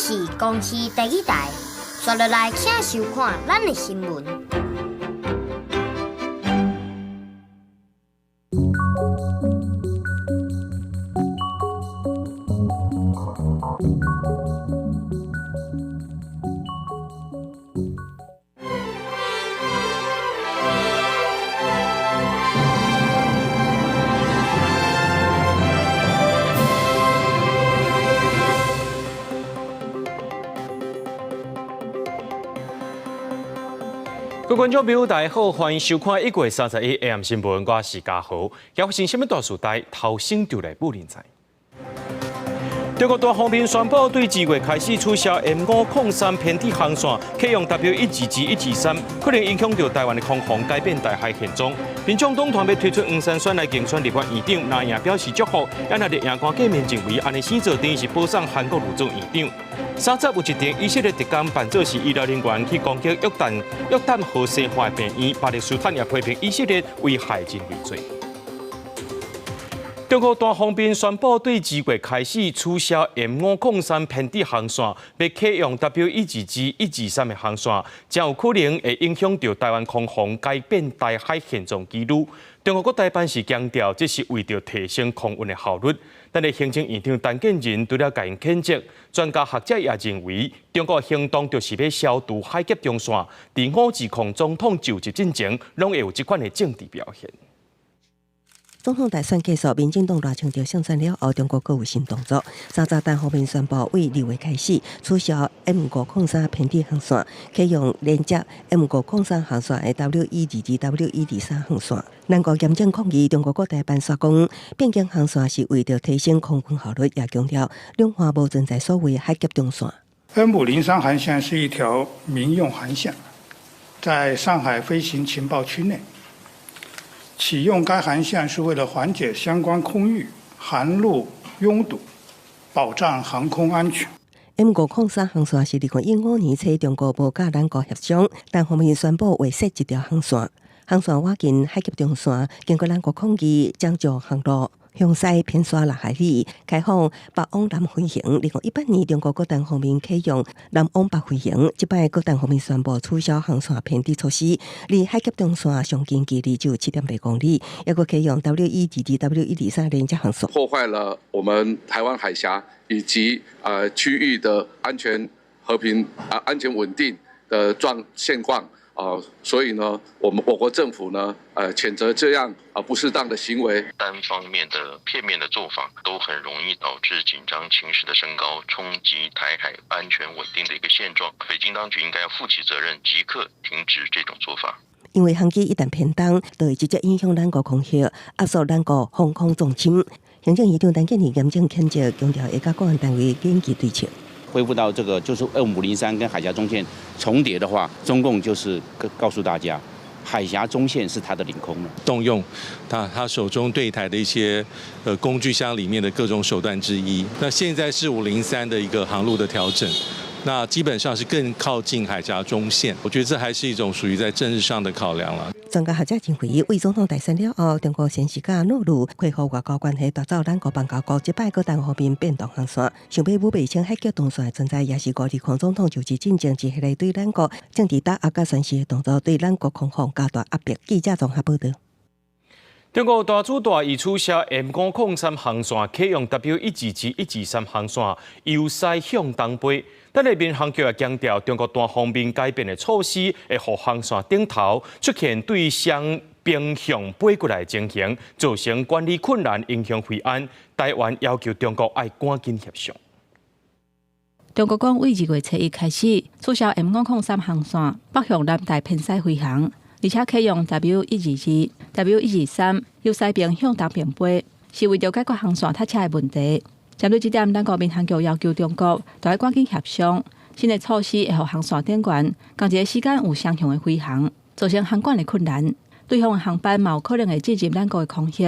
是公司第一台，刷落来请收看咱的新闻。各位观众朋友，大家好，欢迎收看1月31 AM 新闻，我是嘉豪。要发生什么大事代，头先就来不认知。中国大方面宣布，对2月开始取消 M503偏体航线，启用 W122、123，可能影响到台湾的空防改变大海现状。民众党团要推出黄珊珊来竞选立法院长，那也表示祝福。因那日赢官过面认为，安尼生做等于是保送韩国陆总院长。30有一点，以色列特工扮作是医疗人员去攻击约旦河西岸病院，巴勒斯坦也批评以色列为害人类罪。中国大方面宣布，对2月开始取消 M503偏体航线，要启用 W122、123的航线，将有可能会影响到台湾空防改变大海现状纪录。中国国台办是强调，这是为着提升空运的效率。但是行政院长陈建仁除了甲因谴责，专家学者也认为，中国行动就是要消除海峡中线，伫5自控总统就职进前，拢会有这款的政治表现。总统大选结束，民进党热情就胜选了后，中国各有新动作。三早单方面宣布，为2月开始取消 M503偏体航线，启用连接 M503航线的 W122、W123航线。南国严正抗议中国国台办说讲，变更航线是为了提升空军效率，也强调两岸无存在所谓海峡中线。M503航线是一条民用航线，在上海飞行情报区内。启用该航线是为了缓解相关空域、航路拥堵，保障航空安全。M503航线是2015年初中国无甲咱国协商，单方面宣布划设一条航线。航线挖进海峡中线，经过咱国抗议，将就航路向西偏沙6海里，开放北往南飞行。2018年，中国国单方面启用南往北飞行，这摆国单方面宣布取消航线偏体措施，离海峡中线上近距离只有7.8公里，也个启用 W122、W123连接航线，破坏了我们台湾海峡以及区域的安全、和平、安全稳定的现况。所以呢，我国政府呢，谴责这样不适当的行为，单方面的片面的做法，都很容易导致紧张情势的升高，冲击台海安全稳定的一个现状。北京当局应该要负起责任，即刻停止这种做法。因为航机一旦偏东，就会直接影响咱国空域，压缩咱国防空重心。行政院长陈建仁严正谴责，强调会甲公安单位紧急对策。恢复到这个就是M503跟海峡中线重叠的话，中共就是告诉大家，海峡中线是他的领空了，动用他手中对台的一些工具箱里面的各种手段之一。那现在是503的一个航路的调整，那基本上是更靠近海峡中线。我觉得这还是一种属于在政治上的考量了。专家学者认为，为总统大选了后，中国先是甲陆路恢复外交关系，打造咱国邦交国，即摆各单方面变动航线，想要武备清海峡中线的存在，也是520总统就职进前一系列对咱国政治打压甲宣示的动作，对咱国空防加大压迫。记者综合报道。中国大主大已取消 M503航线，启用 W122、123航线，由西向东飞。但是民航局也强调，中国单方面改变的措施，会互航线顶头出现对向平向飞过来的情形，造成管理困难，影响飞安。台湾要求中国要赶紧协商。中国讲，为2月初1开始取消 M503航线，北向南大偏西飞航，而且启用 W122、W123，由西边向东边飞，是为了解决航线塞车的问题。针对这点，咱国民航局要求中国都要赶紧协商，新的措施会互航线顶悬，同一个时间有相同的飞航，造成航管的困难。对方的航班嘛有可能会进入咱国的空域，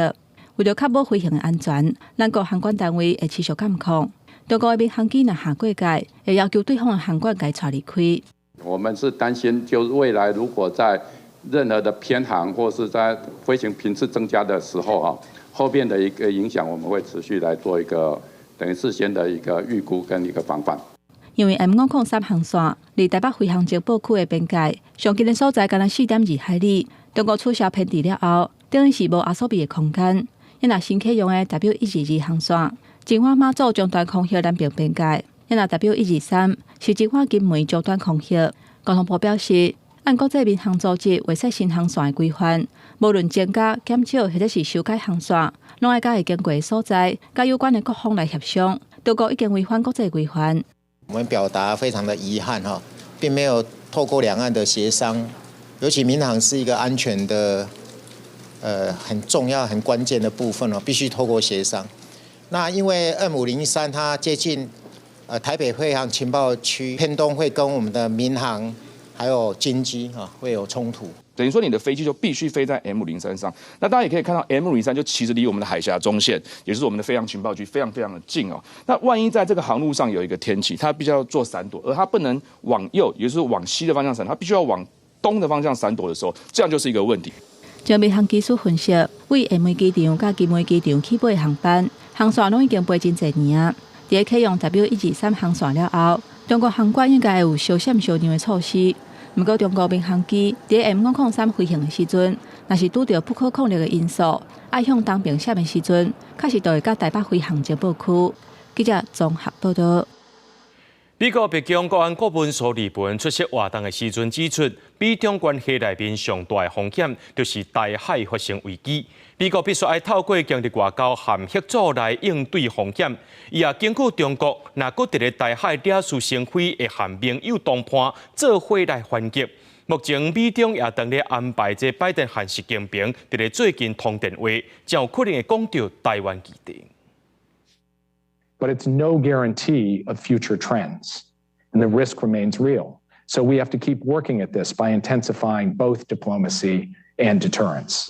为了确保飞行的安全，咱国航管单位会持续监控。中国的民航机若下过界，会要求对方的航管该带离开。我们是担心，就是未来如果在任何的偏航或是在飞行频次增加的时候后边的一个影响，我们会持续来做一个等于事先的一个预估跟一个防范。因为 M503 航线离台北飞航情报区的边界上近的所在，敢若4.2海里。中国取消偏离了后，等于是无压缩比的空间。因若新启用的 W122 航线，前往马祖中段空域南平边界。因若 W123 是前往金门中段空域。交通部表示，按国际民航组织维设新航线的规范，无论增加、减少或者是修改航线，拢要甲会经过的所在，甲有关的各方来协商。中国已经违反国际规范。我们表达非常的遗憾哈，并没有透过两岸的协商，尤其民航是一个安全的很重要、很关键的部分哦，必须透过协商。那因为M503它接近台北飞航情报区偏东，会跟我们的民航还有经机会有冲突。等于说你的飞机就必须飞在 M503上。那大家也可以看到 M503就其实离我们的海峡中线，也就是我们的飞航情报区非常非常的近哦。那万一在这个航路上有一个天气，它必须要做闪躲，而它不能往右，也就是往西的方向闪，它必须要往东的方向闪躲的时候，这样就是一个问题。从民航技术分析，为 M 机场甲金门机场起飞的航班，航线拢已经飞真侪年啊。在启用 W123 航线了后，中国航管应该有小闪小让的措施。不过，中国民航机在 M503 飞行的时阵，若是拄到不可抗力的因素，爱向东边闪的时阵，确实就会甲台北飞航情报区。记者综合报道。美国白宫国安顾问苏利文出席活动的时阵指出，美中关系内面上大的风险就是台海发生危机。美国必须要透过强力外交和协助来应对风险。伊也警告中国，若搁伫咧台海惹是生非，会和盟友同伴做伙来反击。目前美中也当咧安排这拜登和习近平伫咧最近通电话，才有可能会讲到台湾议题。But it's no guarantee of future trends, and the risk remains real. So we have to keep working at this by intensifying both diplomacy and deterrence.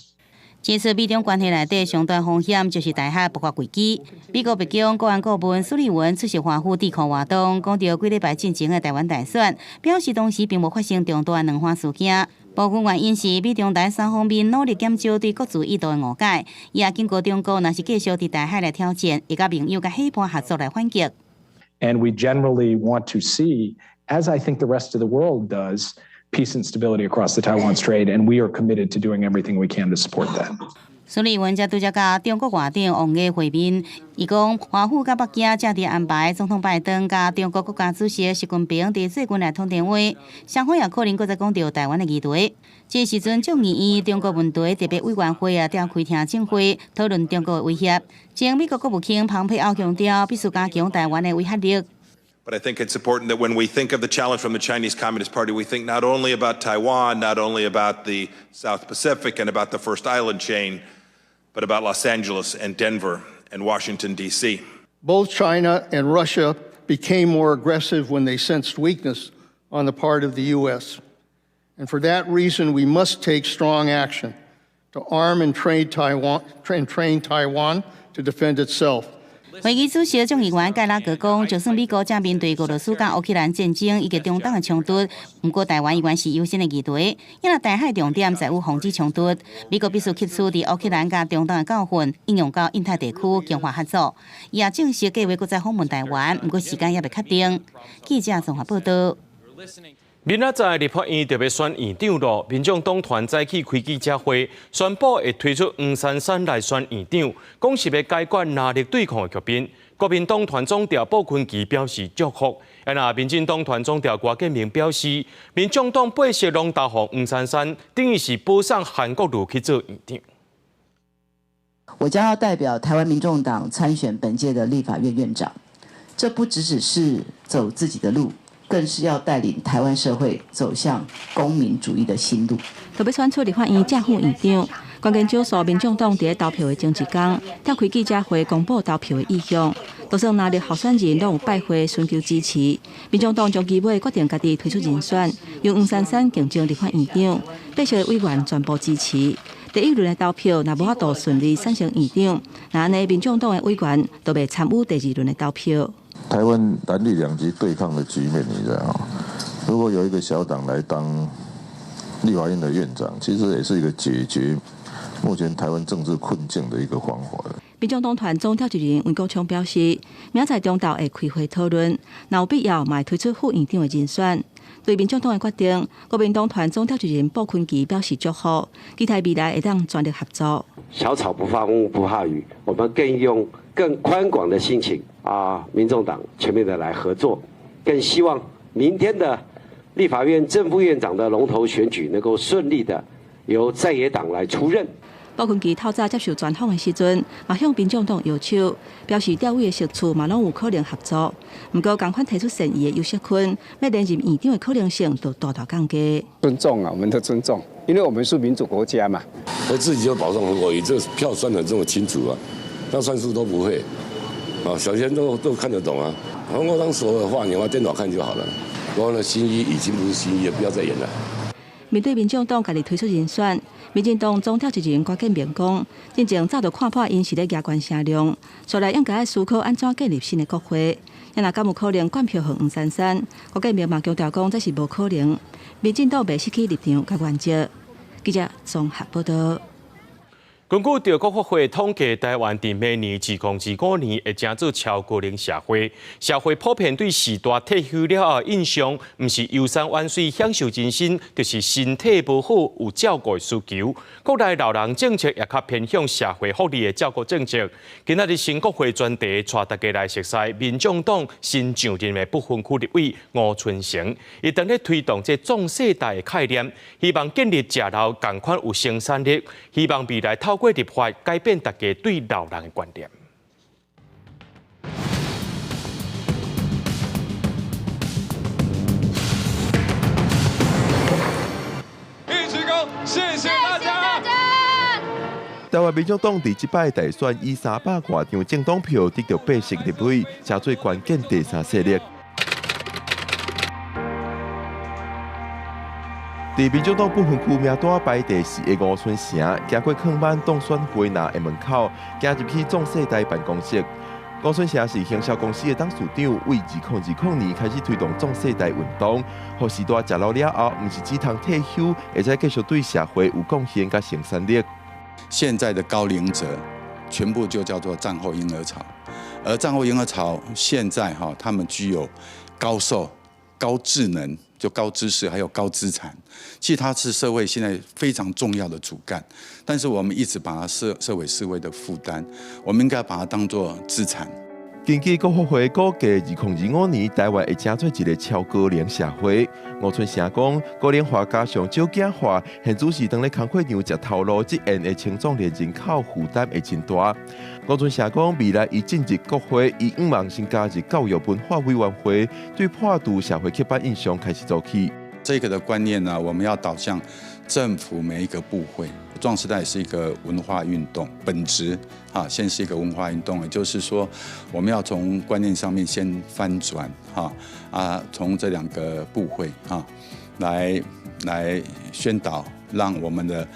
其次，美中关系内底上大风险就是台海爆发危机。美国白宫国安顾问苏利文出席华府智库活动，讲到几礼拜进行的台湾大选，表示当时并无发生重大两岸事件。部分原因是美中台三方面努力减少对各自意图的误解，伊也警告中国，若是继续伫台海来挑战，会甲盟友甲伙伴合作来反击。And we generally want to see, as I think the rest of the world does, peace and stability across the Taiwan Strait, and we are committed to doing everything we can to support that. 苏利文则拄则甲中国外长王毅会面，伊讲华府甲北京正伫安排总统拜登甲中国国家主席习近平伫最近来通电话，双方也可能搁再讲到台湾的议题。这时阵，众议院中国问题特别委员会也召开听证会，讨论中国的威胁。前美国国务卿蓬佩奥强调，必须加强台湾的威慑力。But I think it's important that when we think of the challenge from the Chinese Communist Party, we think not only about Taiwan, not only about the South Pacific and about the First Island chain, but about Los Angeles and Denver and Washington, D.C. Both China and Russia became more aggressive when they sensed weakness on the part of the U.S. And for that reason, we must take strong action to arm and train Taiwan to defend itself. 会议主席众议员盖拉格讲，就算美国正面对俄罗斯甲乌克兰战争以及中东的冲突，不过台湾依然是优先的议题。因为台海重点在于防止冲突，美国必须吸取伫乌克兰甲中东的教训，应用到印太地区强化合作。伊也正式计划搁再访问台湾，不过时间也未确定。记者综合报道。明仔载立法院特别选院长咯，民众党团早起开记者会，宣布会推出黄珊珊来选院长，讲是要解决拿力对抗的局面。国民党团总调鲍坤基表示祝福，民进党团总调郭建明表示，民众党八席拢投予黄珊珊，等于是保送韩国瑜去做院长。我将要代表台湾民众党参选本届的立法院院长，这不只是走自己的路。更是要带领台湾社会走向公民主义的新路。特别选出立法院正副院长，关键少数民众党伫投票的前一天，召开记者会公布投票的意向。多数拿力候选人拢有拜会寻求支持。民众党将期尾决定家己推出人选，由黄珊珊竞争立法院长，8席委员全部支持。第一轮的投票若无法度顺利选成院长，那安尼民众党的委员都袂参与第二轮的投票。台湾蓝绿两极对抗的局面，你知道，如果有一个小党来当立法院的院长，其实也是一个解决目前台湾政治困境的一个方法。民众党团总召集人黄国昌表示，明仔中昼会开会讨论，若有必要，嘛会推出副院长的人选。对民众党的决定，国民党团总召集人鲍坤基表示祝福，期待未来会当全力合作。小草不怕风不怕雨，我们更用更宽广的心情民众党全面的来合作，更希望明天的立法院正副院长的龙头选举能够顺利的由在野党来出任。鲍坤基透早接受专访的时阵，嘛向民众党要求，表示调位的席次嘛拢有可能合作，不过同款提出善意的游锡堃，要连任院长的可能性都大大降低。尊重我们的尊重，因为我们是民主国家嘛。我自己就保证，我这票算得这么清楚那算数都不会小鲜都看得懂黄国昌说的话，你用电脑看就好了。我的新衣已经不是新衣了，不要再演了。面对民众党家己推出人选，民进党总召集人郭建明讲，真正早就看破因是咧压关声量，所以应该思考安怎建立新的国会。若敢有可能灌票给黄珊珊，郭建明嘛强调讲这是无可能。民进党未失去立场甲原则。记者综合报道。根据中国国会统计，台湾伫每年2025年会成做超高龄社会。社会普遍对时代退休了后印象，毋是游山玩水享受人生，就是身体无好有照顾的需求。国内老人政策也较偏向社会福利的照顾政策。今仔日新国会专题带大家来熟悉民众党新上任的不分区立委吴春成，伊正咧推动这壮世代的概念，希望建立食老同款有生产力，希望未来透过立法改变大家对老人的观念。一鞠躬，谢谢大家。台湾民众党第一摆大选以300多张政党票得到8席立委，成最关键第3势力。伫民众党不分区名单排第4的吴春成，行过坑板当选会那的门口，行入去壮世代办公室。吴春成是行销公司的董事长，为2020年开始推动壮世代运动，让时代食老了后，毋是只通退休，而且继续对社会有贡献甲生产力。现在的高龄者全部就叫做战后婴儿潮，而战后婴儿潮现在他们具有高寿、高智能。就高知识还有高资产，其实它是社会现在非常重要的主干，但是我们一直把它视为社会的负担，我们应该把它当作资产。根据国会估计，2025年台湾会成做一个超高龄社会。吴春成讲，高龄化加上少子化，现主是当咧工课场食头路，这样的青壮年人口负担会真大。吴春成讲，未来伊进入国会，伊希望先加入教育文化委员会，对破除社会刻板印象开始做起。这个的观念呢，我们要导向政府每一个部会。壮世代是一个文化运动，本质先是一个文化运动，也就是说，我们要从观念上面先翻转从这2个部会来宣导，让我们的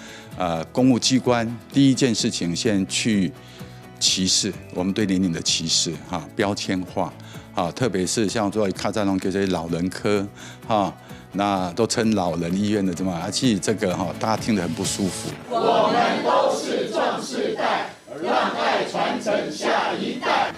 公务机关第一件事情先去歧视我们对年龄的歧视标签化特别是像说卡扎隆叫做老人科那都称老人医院的这么，其实这个大家听得很不舒服。我们都是壮世代，让爱传承下一代。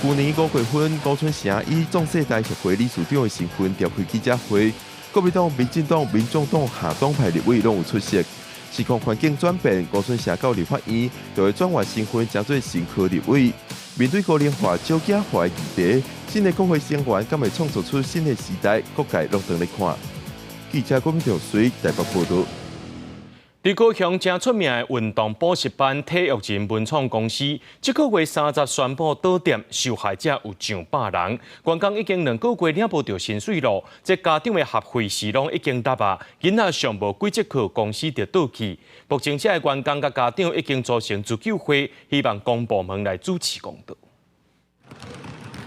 去年5月份，吴春成以壮世代协会理事长的身份召开记者会，国民党、民进党、民众党下党派立委拢有出席。时空环境转变，吴春成到立法院就会转换身份，成做新科立委。面对高龄化、少子化的议题，新的国会成员敢会创造出新的时代？各界拢等来看。记者郭明条随台北报道。伫高雄正出名的运动补习班体育人文创公司，这个月30宣布倒店，受害者有上百人。员工已经2个月领不到薪水了，这家长的学费是拢已经答啊，囡仔尚无几节课，公司就倒去。目前这员工甲家长已经组成自救会，希望公部门来主持公道。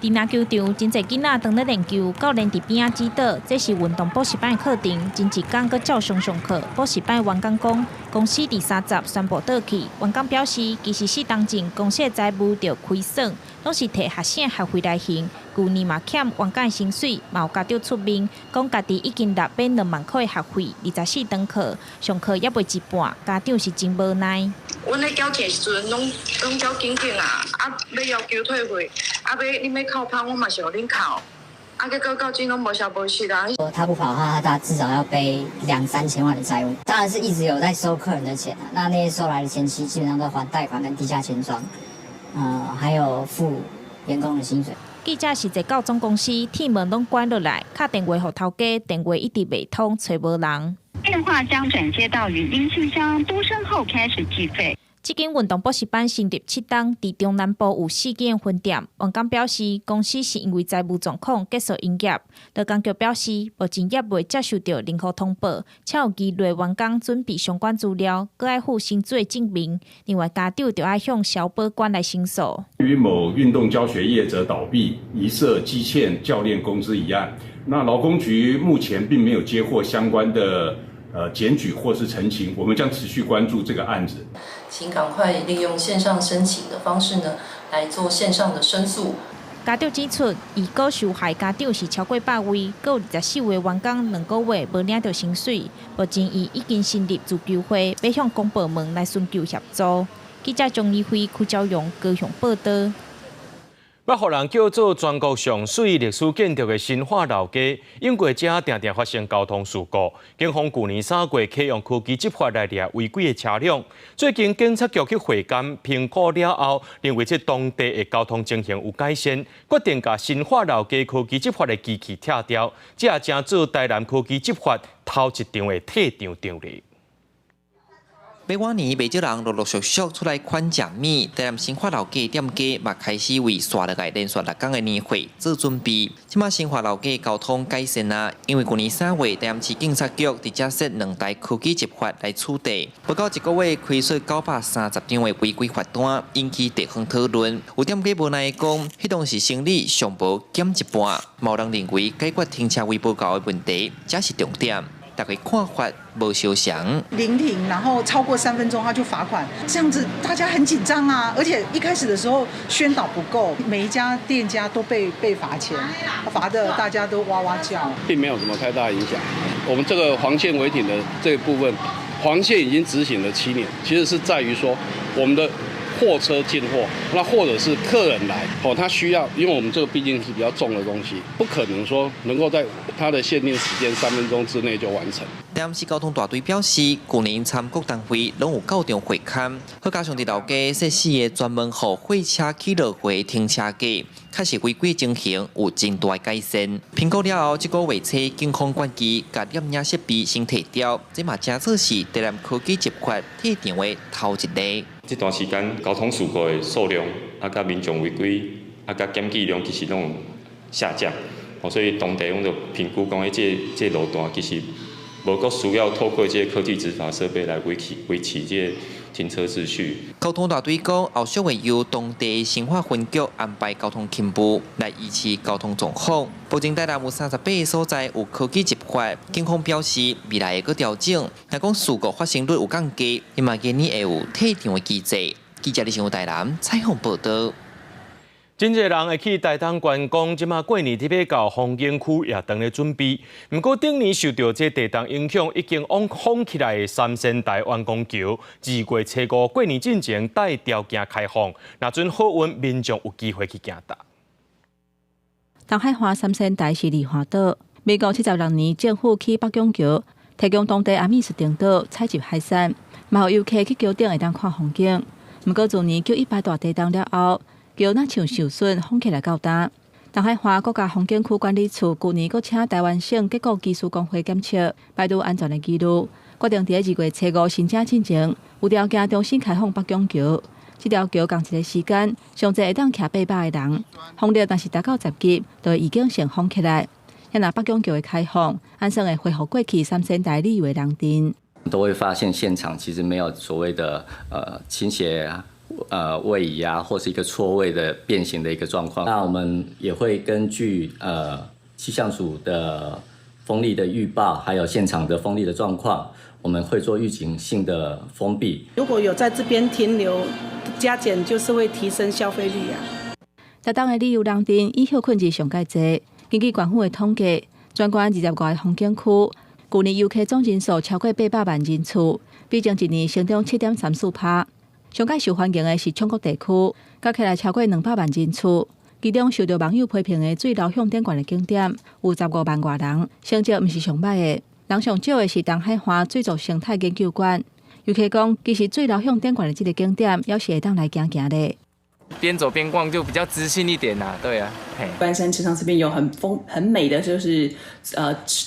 伫篮球场，真侪囡仔当咧练球，教练伫边仔指导，这是运动补习班的课程，真一天阁照常上课。补习班员工讲，公司伫30宣布倒去，员工表示，其实4当前公司的财务着亏损，拢是摕学生学费来还。去年嘛欠员工的薪水，嘛有家长出面，讲家己已经纳变2万块的学费，24堂课，上课也未一半，家长是真无奈。阮咧缴钱时阵，拢缴紧紧啊，要要求退回，你要扣趴，我嘛是互恁扣，结果到今拢无消无息啊。他不跑的话，他至少要背2-3千万的债务，当然是一直有在收客人的钱啊。那些收来的钱期基本上都还贷款跟地下钱庄，还有付员工的薪水。记者实际到总公司，铁门拢关落来，打电话给头家，电话一直未通，找无人。电话将转接到语音信箱，嘟声后开始计费。这间运动补习班成立7档，在中南部有4间分店。王刚表示，公司是因为财务状况结束营业。劳工局表示，目前业未接受到任何通报，且有期内员工准备相关资料，搁要附薪水证明。另外，家长就要向消保官来申诉。与某运动教学业者倒闭，疑涉积欠教练工资一案，那劳工局目前并没有接获相关的检举或是陈情，我们将持续关注这个案子。请赶快利用线上申请的方式呢，来做线上的申诉。家长指出，已告受害家长是超过100位，还有24位员工2个月无领到薪水。目前伊已经成立自救会，要向公部门来寻求协助。记者钟义辉、屈昭勇高雄报道。要互人叫做全国上水历史建筑的新化老街，因过这常常发生交通事故。警方去年3月启用科技执法来抓违规的车辆。最近警察局去会监评估了后，认为这当地的交通情形有改善，决定把新化老街科技执法的机器拆掉，这也正做台南科技执法头一场的退场场例。每往年，不少人陆陆续续出来款食米，台南新化老街店家嘛开始为刷落来连续6天的年会做准备。即马新化老街交通改善啊，因为去年3月台南市警察局直接设2台科技执法来处理，不到1个月亏损930张的违规罚单，引起地方讨论。有店家无奈讲，迄当时生理上无减一半，某人认为解决停车位不够的问题，才是重点。大家看法无相同。临停，然后超过3分钟他就罚款，这样子大家很紧张啊！而且一开始的时候宣导不够，每一家店家都被罚钱，罚的大家都哇哇叫。并没有什么太大影响。我们这个黄线违停的这个部分，黄线已经执行了7年，其实是在于说我们的货车进货，那或者是客人来，他需要，因为我们这个毕竟是比较重的东西，不可能说能够在他的限定时间3分钟之内就完成。台南市交通大队表示，去年参各单位拢有9场会勘，再加上伫老街设4个专门予货车起落回停车架，确实违规情形有真大改善。评估了后，这个月初警方关机，甲验影设备先退掉，这嘛正算是台南科技执法退场的头一例。这段时间交通事故的数量，甲民众违规，甲检举量其实拢下降，所以当地我们就评估讲，这路段其实无阁需要透过这科技执法设备来维持这停车秩序。交通大队讲，后续会由当地新化分局安排交通勤务来维持交通状况。目前台南有38个所在有科技执法，警方表示未来会阁调整。若讲事故发生率有降低，伊嘛建议会有退场的机制。记者李新武台南采访报道。真侪人会去台东观光，即马过年特别到风景区也当咧准备。不过，顶年受到这地动影响，已经封起来的三仙台湾光桥，2月初5过年进前带条件开放，若准好运，民众有机会去行搭。东海华三仙台是梨花岛，民国76年政府起北港桥，提供当地阿美食顶岛采集海产，嘛有游客去桥顶会当看风景。不过，自年918大地震了后，桥若像受损，封起来较大。东海华国家风景区管理处去年阁请台湾省结构技术工会检测，排除安全的记录，决定伫2月初5申请进前，有条件重新开放北港桥。这条桥共一个时间，上侪会当徛800个人。风力但是达到10级，就已经先封起来。若北港桥的开放，安算会恢复过去三仙台旅游的人潮。都会发现现场其实没有所谓的倾斜。位移啊，或是一个错位的变形的一个状况。那我们也会根据气象署的风力的预报，还有现场的风力的状况，我们会做预警性的封闭。如果有在这边停留，加减就是会提升消费率啊。台东的旅游人潮以休困日上介济，根据县府的统计，全县20外个风景区，去年游客总人数超过800万人次，比前一年成长7.34%。上届受欢迎的是中国地区，加起来超过200万人次。其中受到网友批评的最老向顶悬的景点有15万外人，成绩毋是上歹的。人上少的是东海华水族生态研究馆。尤其讲，其实最老向顶悬的这个景点，要是会当来行行的。边走边逛就比较自信一点呐，对啊。关山池塘这边有很美的就是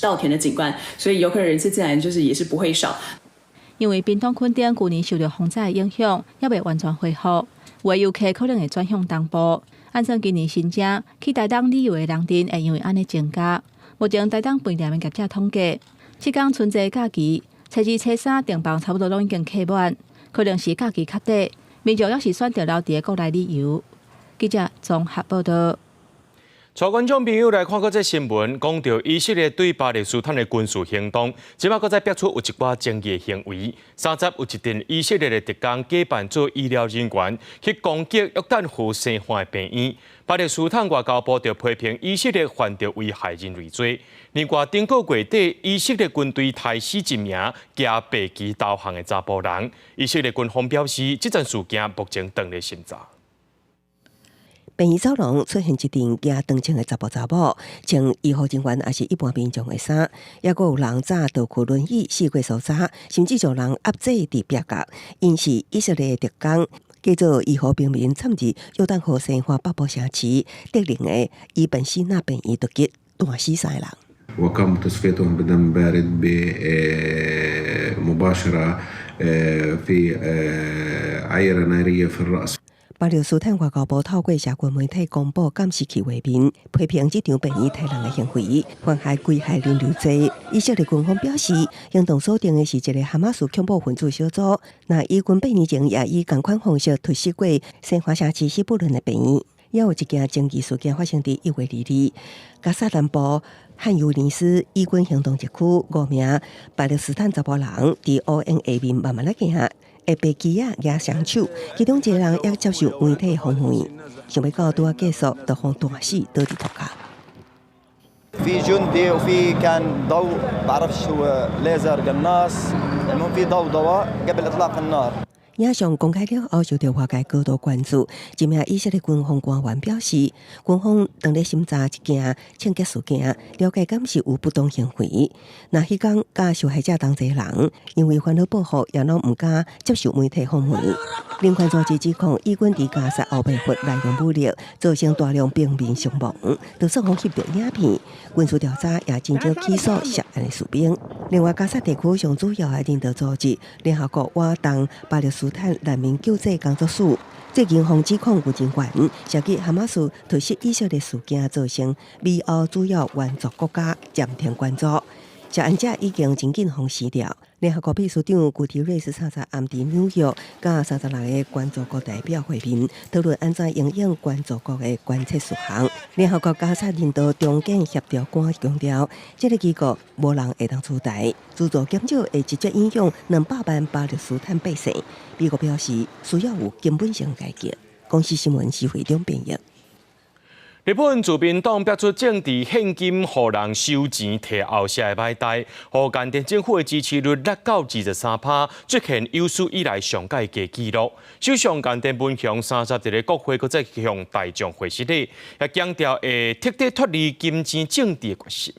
稻田的景观，所以游客人次自然就是也是不会少。因为滨东垦丁去年受到风灾的影响，也未完全恢复，有的游客可能会转向东部。按照今年新增去台东旅游的人阵会因为安尼增加。目前台东饭店的业者统计，7天春节假期，初2、初3订房差不多拢已经客满，可能是假期较短，民众要是选择留伫的国内旅游。记者综合报道。带观众朋友来看过这新闻，讲到以色列对巴勒斯坦的军事行动，即摆搁再逼出有一寡争议的行为。30有一阵以色列的特工假扮做医疗人员去攻击约旦河西岸的病院。巴勒斯坦外交部就批评以色列犯着危害人类罪。另外，顶个月底，以色列军队杀死一名骑白旗导航的查甫人。以色列军方表示，这件事件目前正在审查。病院走廊出现一阵骑长枪的查某，穿医护人员也是一般民众的衫，也阁有人早倒去轮椅四过手查，甚至有人压制伫壁角，因是以色列特工。叫做医护平民参与约旦河西岸北部城市德灵的伊本西纳病院突击断死3人。وقام تصفيتهم بدم بارد بمباشرة في عيرة نارية في الرأس. 巴勒斯坦外交部透过社群媒体公布监视器画面，批评这场病院杀人的行为犯下危害人类罪。以色列军方表示，行动锁定的是一个哈马斯恐怖分子小组。那以军8年前也以同款方式突袭过西岸城市西布伦的病院。也有一件争议事件发生在1月2日，加沙南部汉尤尼斯以军行动一区5名巴勒斯坦查甫人伫乌烟下面慢慢来行。会被机也上手，其中一个人也接受媒体访问，想要到拄啊结束，就互断死倒伫涂骹。في جندي وفي كان ضوء بعرفش هو ليزر قناص المهم في ضوضاء قبل اطلاق النار。影像公开了后，受到外界高度关注。一名以色列军方官员表示，军方正在审查一件枪击事件，了解敢是有不当行为。那迄天，甲受害者同齐人，因为烦恼保护，也拢唔敢接受媒体访问。联合组织指控，以军伫加沙后背发滥用武力，造成大量平民伤亡，就双方翕到影片。军事调查也真正起诉涉案的士兵。另外，加沙地区上主要的人道组织联合国活动巴勒斯坦难民救济工作署最近方指控有人员涉及哈马斯突袭以色列事件，造成美欧主要援助国家暂停关注。涉案者已经真紧封死掉。联合国秘书长古提瑞斯30暗伫纽约，甲36个援助国代表会面，讨论安怎应用援助国的关切事项。联合国加沙人道中间协调官强调，这个机构无人会当取代，资助减少会直接影响200万巴勒斯坦百姓。美国表示需要有根本性改革。公司新闻是会中编译。日本自民党逼出政治现金，互人收钱摕后世的买代，互间谍政府的支持率落到23%，出现有史以来上届低纪录。首相间谍文雄30日国会搁再向大众会示礼，也强调会彻底脱离金钱政治的决心。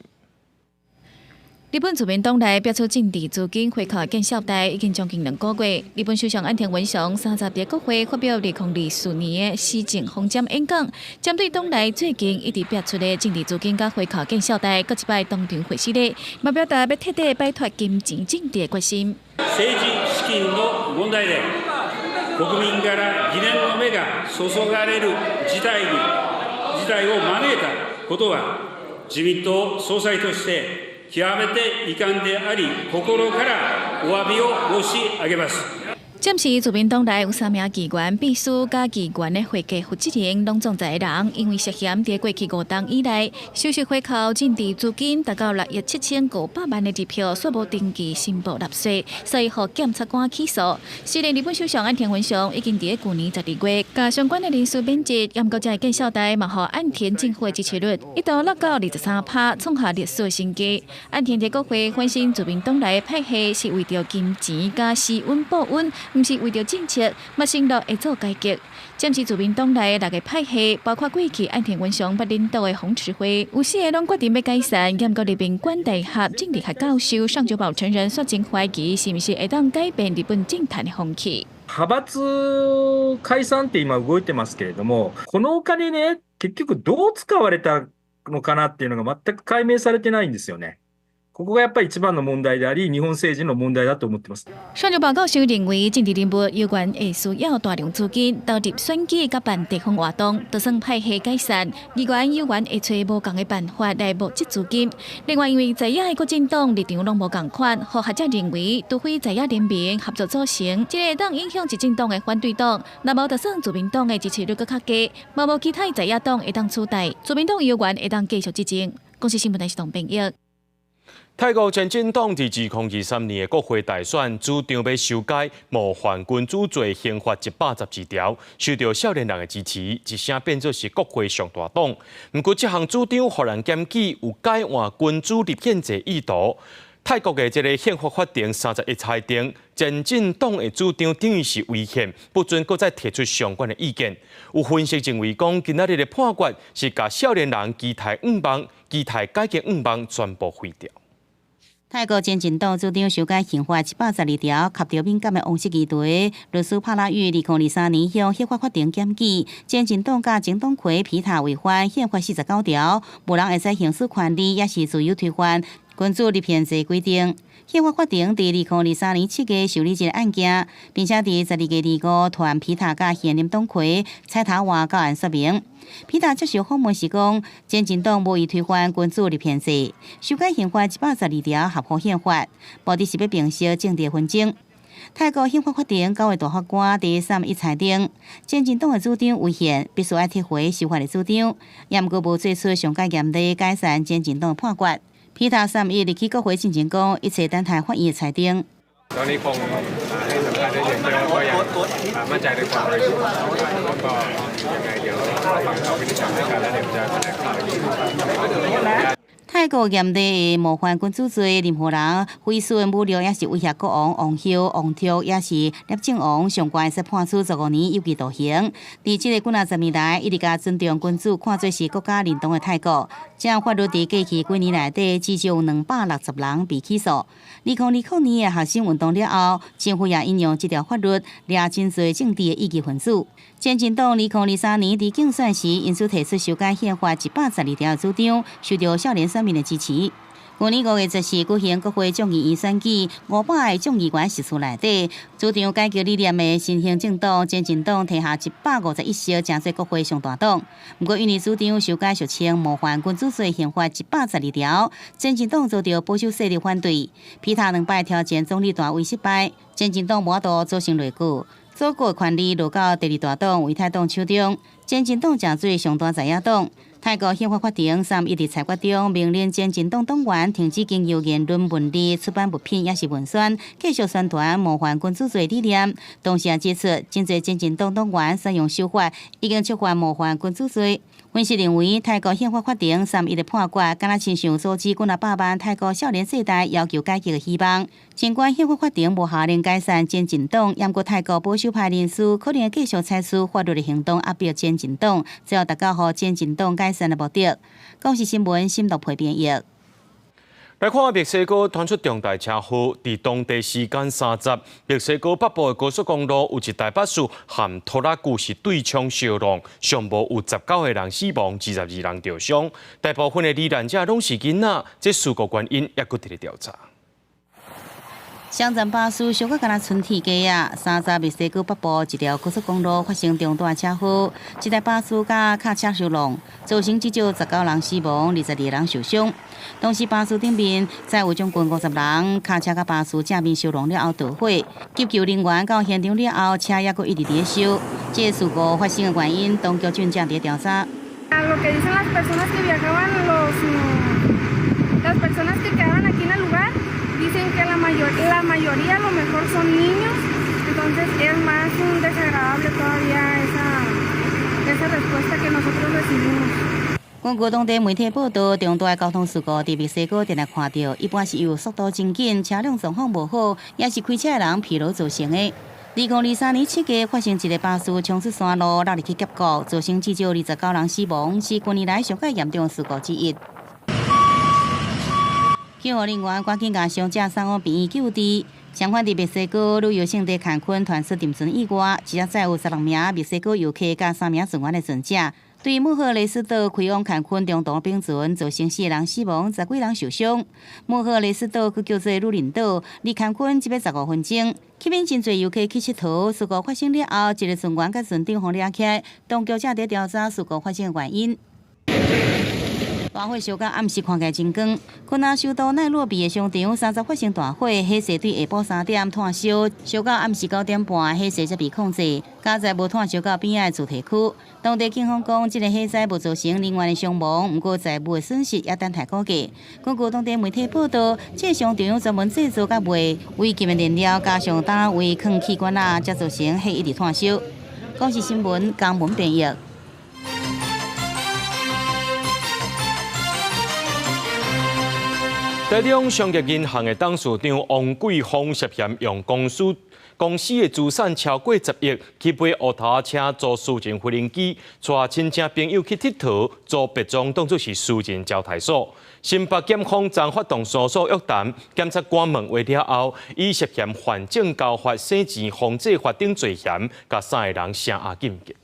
日本自民党内逼出政治资金回扣见效代已经将近2个月。日本首相岸田文雄30日国会发表2024年的施政方针演讲，针对党内最近一直逼出的政治资金甲回扣见效代，搁一摆当场会示礼，嘛表达要彻底摆脱金钱政治的决心。政治資金の問題で国民から疑念の目が注がれる事態を招いたことは自民党総裁として極めて遺憾であり、心からお詫びを申し上げます。暂时自民党内有3名议员、秘书甲议员的会计负责人拢总在人，因为涉嫌在过去5冬以来收受回扣政治资金达到6亿7500万的支票，却无登记申报纳税，所以互检察官起诉。虽然日本首相岸田文雄已经在去年12月甲相关的人事免职，不过这见效代嘛，互岸田政府的支持率一度落到23%，创下历史新低。岸田在国会反省自民党内派系是为着金钱甲私温保温。毋是为着政策，嘛承诺会做改革。暂时自民党内6个派系，包括过去安田文雄捌领导的红池会，有4个拢决定要解散。严国立民管大学政治学教授尚久保承认，说真怀疑是毋是会当改变日本政坛的风气。派閥解散って今動いてますけれども、このお金ね、結局どう使われたのかなっていうのが全く解明されてないんですよね。ここがやっぱり一番の問題であり、日本政治の問題だと思ってます。尚久保教授认为，政治人物有关会需要大量资金投入选举甲办地方活动，就算派系解散，议员有缘会找无共的办法来募集资金。另外，因为在野的国民党立场拢无共款，和学者认为，除非在野联盟合作组成，这个当影响执政党的反对党，若无就算自民党的支持率更较低，嘛无其他在野党会当取代，自民党有缘会当继续执政。公司新闻台是唐炳益。泰国前进党自2023年的国会大选，主张要修改冒犯君主罪刑法112条，受到少年人的支持，一声变作是国会上大党。不过，这项主张互人检举有改换君主立宪制意图。泰国的这个宪法法庭31裁定，前进党的主张等于是违宪，不准再提出相关的意见。有分析认为，讲今仔日的判决是把少年人期待改革愿望全部毁掉。泰国前进党主张修改刑法112条，吸到敏感的王室议题。律师帕拉玉2023年向宪法法庭检举，前进党甲前党魁皮塔违反宪法49条，无人会使行使权利，也是自由推翻君主立宪制规定。宪法法庭伫2023年7月受理这个案件，并且伫12月25传皮塔甲现任党魁蔡塔瓦到案说明。皮塔接受访问时讲，前进党无意推翻君主立宪制，修改刑法112条合乎宪法，目的是要平息政治纷争。泰国宪法法庭9位大法官第31裁定，前进党的主张违宪，必须要撤回修法的主张，也毋过无做出上较严厉改善前进党的判决。皮塔31日去国会进行讲，一切等待法院的裁定。ตอนนี้คงให้สัมภาษณ์ได้เห็นก็ยังมั่นใจในความบริสุทธิ์แล้วก็ยังไงเดี๋ยวฟังเขาวินิจฉัยด้วยกันแล้วเดี๋ยวจะแถลงข่าวอีกที。泰国严厉冒犯君主罪，任何人毁损、侮辱也是威胁国王、王后、王族，也是摄政王，上悬会判处15年有期徒刑。伫这个几50年来，一直甲尊重君主看作是国家认同的泰国，这样法律伫过去几年内底，至少有260人被起诉。2020年的学生运动了后，政府也引用这条法律，抓真侪政治的异己分子。前进党2023年伫竞选时，因此提出修改宪法112条的主张，受到少年选民的支持。去年5月10日举行国会众议院选举，500个众议员席次内底，主张改革理念的新兴政党前进党摕下151席，成做国会上大党。不过，因为主张修改俗称冒犯君主罪刑法112条，前进党遭到保守势力反对。皮塔2摆挑战总理大位失败，前进党无法度组成内阁。左国的权力落到第2大党为泰党手中，前进党成做上大在野党。泰国宪法法庭31日裁决中，命令前进党党员停止经由言论、文字、出版物品也是文宣，继续宣传冒犯君主罪理念。同时也指出，真侪前进党党员使用手法已经触犯冒犯君主罪。分析认为，泰国宪法法庭31日判决，敢若亲像阻止几百万泰国少年世代要求改革的希望。尽管宪法法庭无下令解散前进党，不过泰国保守派人士可能会继续采取法律的行动压迫前进党，最后达到予前进党解散的目的。公视新闻深度批编译。来看墨西哥传出重大车祸，伫当地时间30日，墨西哥北部的高速公路有一台巴士和拖拉机是对冲相撞，上无有19个人死亡，22人受伤，大部分的罹难者拢是囡仔，这事故原因也搁伫咧调查。乡镇巴士小可敢若春天鸡啊！30日墨西哥北部一条高速公路发生重大车祸，一台巴士甲卡车相撞，造成至少19人死亡，22人受伤。当时巴士顶面载有总共50人，卡车甲巴士正面相撞了后导火，急救人员到现场了后，车也搁一直伫修。这事故发生的原因，当局正伫调查。Dicen que la mayoría a lo mejor son niños, entonces es más desagradable todavía esa respuesta que nosotros recibimos. 根据当地媒体报道，重大的交通事故伫墨西哥定来看到，一般是由速度真紧、车辆状况无好，也是开车的人疲劳造成的。2023年7月发生一个巴士冲出山路，落入去结果，造成至少29人死亡，是近年来上较严重事故之一。救护人员赶紧将伤者送往病院救治。相反，伫墨西哥旅游胜地坎昆传出沉船意外，只载有16名墨西哥游客甲3名船员的船者。对莫赫雷斯岛开往坎昆中途冰船造成4个人死亡，10几人受伤。莫赫雷斯岛去叫做女人岛，离坎昆只要15分钟。吸引真侪游客去佚佗。事故发生了后，一个船员甲船长互抓起来，当局正在调查事故发生的原因。大火烧到暗时看起来真光，昆纳首都奈洛比的商场30发生大火，火势对下晡3点炭烧，烧到暗时9点半，火势才被控制。加在无炭烧到边仔的主题区。当地警方讲，这个火灾无造成人员的伤亡，不过财物的损失也等待估计。根据当地媒体报道，这个商场专门制造甲卖违禁的燃料，加上单位放气管才造成火一直炭烧。公视新闻江文编译。台中商业银行的董事长王桂峰涉嫌用公司的资产超过10亿去买乌头车做私人飞行机，带亲戚朋友去佚佗，做别庄当作是私人招待所。新北检方将发动搜索约谈，检察官问话了后，以涉嫌犯证交法、洗钱、防制法等罪嫌，甲3个人声押禁见。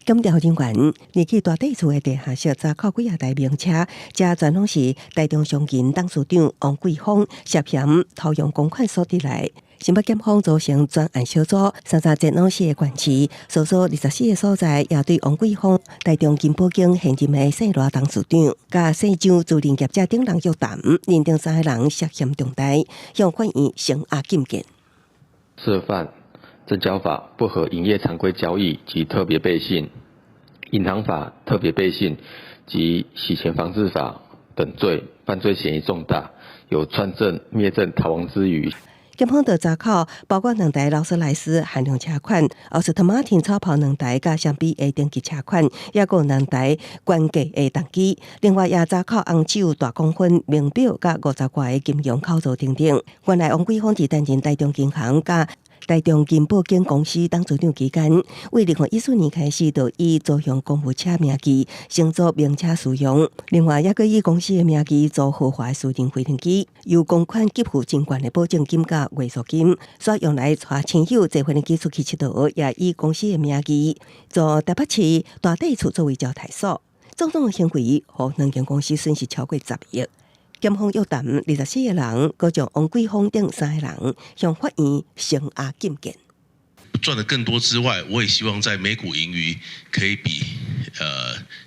检调人员入去大地厝的地下室，查扣几啊台名车，这全拢是台中商银董事长王桂峰涉嫌偷用公款所得来。新北检方组成专案小组，33前拢市的管区，搜索24个所在，也对王桂峰、台中金宝经现任的姓罗董事长、甲姓张租赁业者等人约谈，认定3个人涉嫌重大，向法院声押禁见。涉犯证交法不合营业常规交易及特别备信、银行法特别备信及洗钱防治法等罪，犯罪嫌疑重大，有串证灭证逃亡之余。检方就查扣包括2台劳斯莱斯限量车款、奥斯特马丁超跑2台甲相比的登记车款，也有2台关价的档机。另外也查扣红酒大公分名表甲50块的金融口座等等。原来王桂峰伫担任台中银行甲台中金宝经公司董事长期间，为2014年开始，就以租用公务车名义乘坐名车使用。另外，也以公司的名义租豪华私人飞行机，由公款给付真悬的保证金甲月租金，所用来带亲友坐飞行机出去佚佗，也以公司的名义做台北市大地厝作为招待所。种种的行为，互两间公司损失超过10亿。检方约谈24个人，各将王桂峰等3个人向法院声押禁见。赚得更多之外，我也希望在每股盈余可以比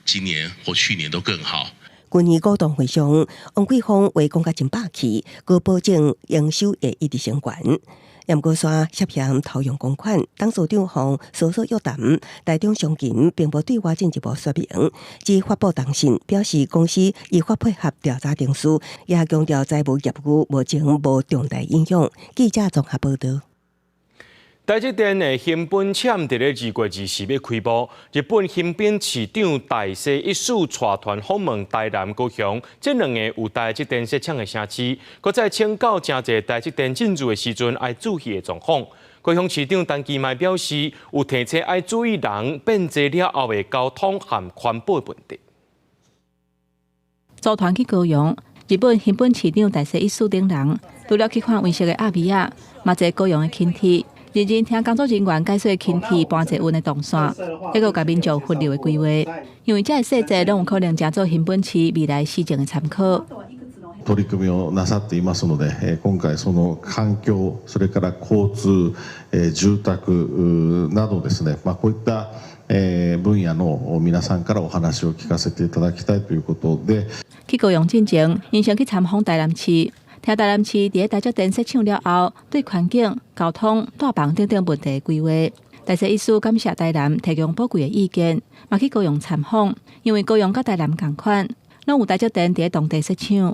今年或去年都更好。今年股东会上，王桂峰话讲甲真霸气，佮保证营收会一直升悬。严过山涉嫌偷用公款，董事长向搜索约谈，台中商银并无对外进一步说明，只发布通信表示公司依法配合调查定数，也强调财务业务目前无重大影响。记者综合报道。台积电的新本厂伫咧2月24要开幕，日本新兵市长大势一数带团访问台南、高雄，这2个有台积电设厂的城市，搁在请教真侪台积电进驻的时阵爱注意的状况。高雄市长陈其迈表示，有提醒爱注意人变多了后的交通和环保问题。组团去高雄，日本新本市长大势一数等人，除了去看温室的阿比亚，嘛在高雄的轻铁。认真听工作人员解说轻铁搬坐运的动线，还有甲民众分流的规划，因为这些细节拢有可能成做新本市未来施政的参考。取り組みをなさっていますので、今回その環境、それから交通、住宅などですね、こういった分野の皆さんからお話を聞かせていただきたいということで。去高雄之前，因先去参访台南市。听台南市伫台积电设厂了后，对环境、交通、大房等等问题规划，大势意思感谢台南提供宝贵的意见，嘛去高雄参访，因为高雄甲台南同款，拢有台积电伫当地设厂。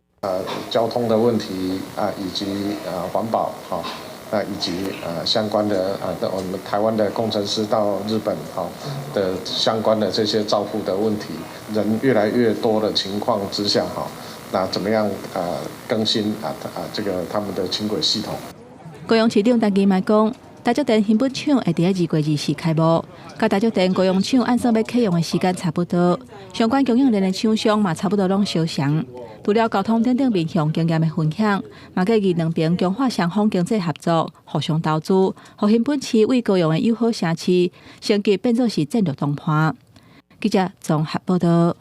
交通的问题以及环保以及相关的我们台湾的工程师到日本的相关的这些照护的问题，人越来越多的情况之下那怎么样更新这个他们的轻轨系统？高雄市长陈其迈讲，大竹田新本厂会伫2月24开幕，甲大竹田高雄厂按算要启用的时间差不多，相关供应链的厂商嘛差不多拢相像。除了交通等等面向经验的分享，嘛建议两边强化双方经济合作，互相投资，互新本市为高雄的友好城市升级变作是战略同伴。记者综合报道。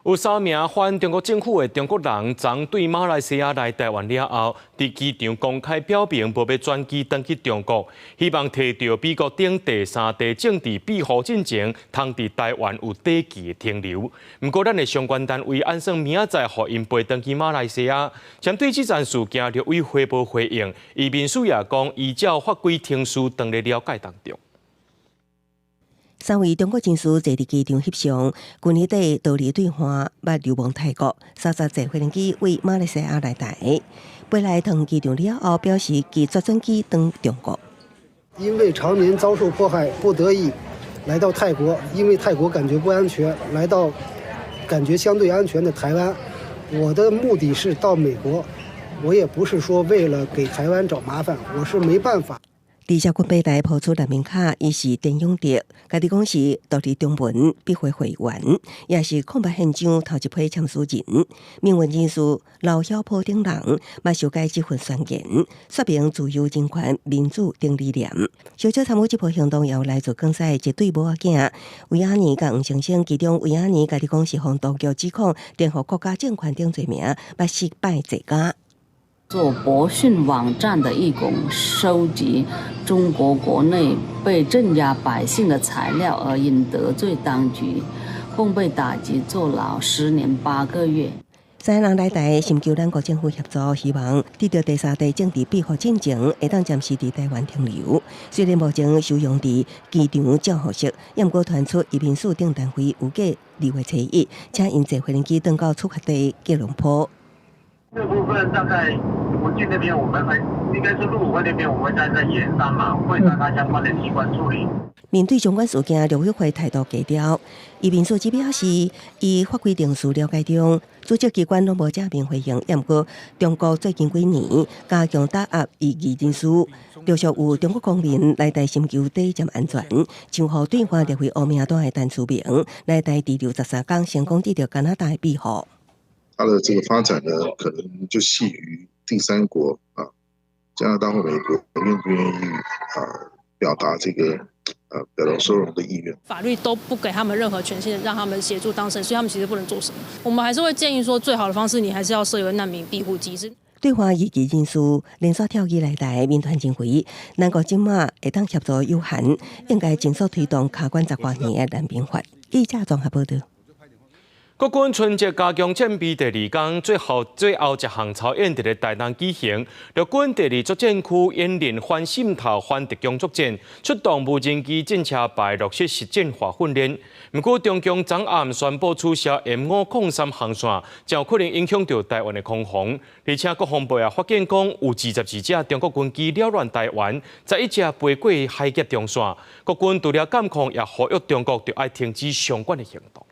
有3名反中国政府的中国人，昨对马来西亚来台湾了后，伫机场公开表明无要转机返去中国，希望摕到美国等第3地政治庇护进前，通伫台湾有短期的停留。不过，咱的相关单位按算明仔载互因飞返去马来西亚。针对这件事件，陆委会无回应，移民署也讲依照法规程序，当咧了解当中。3位中国人士坐伫机场翕相，今日底倒离对话，捌流亡泰国，稍早坐飞机为马来西亚来台。回来同机场了后，表示其抓转机返中国。因为常年遭受迫害，不得已来到泰国，因为泰国感觉不安全，来到感觉相对安全的台湾。我的目的是到美国，我也不是说为了给台湾找麻烦，我是没办法。伫社群平台抛出难民卡，伊是电用的，家己讲是独立中文必会会员，也是空白现场头一批签署人。民运人士老晓坡等人，嘛修改这份宣言，说明自由、人权、民主等理念。小小参与这波行动，也来自更赛绝对无要紧。维亚尼甲黄先生，其中维亚尼家己讲是向当局指控颠覆国家政权等罪名，捌失败这家。做博讯网站的义工，收集中国国内被镇压百姓的材料，而因得罪当局，共被打击坐牢10年8个月。3人来台寻求咱国政府协助，希望得到第3地政治庇护进前，会当暂时伫台湾停留。虽然目前收容伫机场照护室，不过传出移民署等单位有计2月7日，请因坐飞机登到出发地吉隆坡。这部分大概国境那边我们会，应该是陆委会那边我们会再延上嘛，会让他相关的机关处理。面对相关事件，陆委会态度低调。移民署只表示，依法规定事了解中，主责机关拢无正面回应。不过，中国最近几年加强打压异议人士，陆续有中国公民来台寻求第一站安全，像互对方列为黑名单的单书名，来台滞留13天，成功得到加拿大的庇护。它的这个发展呢，可能就系于第3国啊，加拿大或美国愿不愿意表达这个表达收容的意愿。法律都不给他们任何权限，让他们协助当事人，所以他们其实不能做什么。我们还是会建议说，最好的方式你还是要设有难民庇护机制。对方异议人士连续跳机来台，面团认为，咱国今马会当协助有限，应该尽速推动卡关10多年的难民法。记者综合报道。国军春节加强战备第2天，最后一项操演伫咧台南举行。陆军第2作战区演练反渗透、反敌攻作战，出动无人机、战车排落实实战化训练。不过，中共昨暗宣布取消 M503 航线，将有可能影响到台湾的空防。而且国防部也发现讲，有22架中国军机扰乱台湾，11架飞过海峡中线。国军除了监控，也呼吁中国就要停止相关的行动。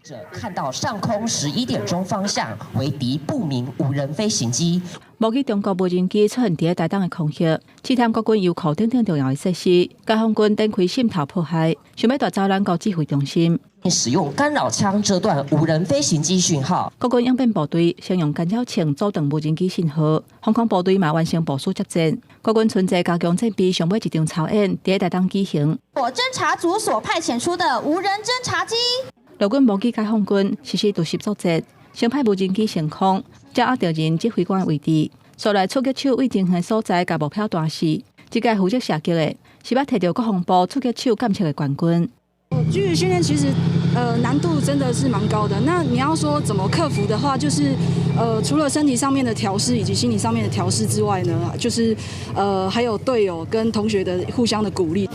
记者看到上空11点钟方向为敌不明无人飞行机，目击中国无人机出现伫台东的空隙，试探国军油库等重要的设施，解放军展开渗透迫害，想要夺走咱国指挥中心。使用干扰枪遮断无人飞行机讯号。国军应变部队先用干扰枪阻断无人机信号，航空部队嘛完成部署作战。国军春节加强战备上尾一场操演伫台东举行。我侦察组所派遣出的无人侦察机。陆军模拟解放军实施突袭作战，先派无人机升空，掌握着人指挥官位置，所来出击手为任何所在，甲目标大示。这届负责射击的是要摕到国防部出击手监测的冠军。狙击训练其实难度真的是蛮高的。那你要说怎么克服的话，就是除了身体上面的调试以及心理上面的调试之外呢，就是还有队友跟同学的互相的鼓励。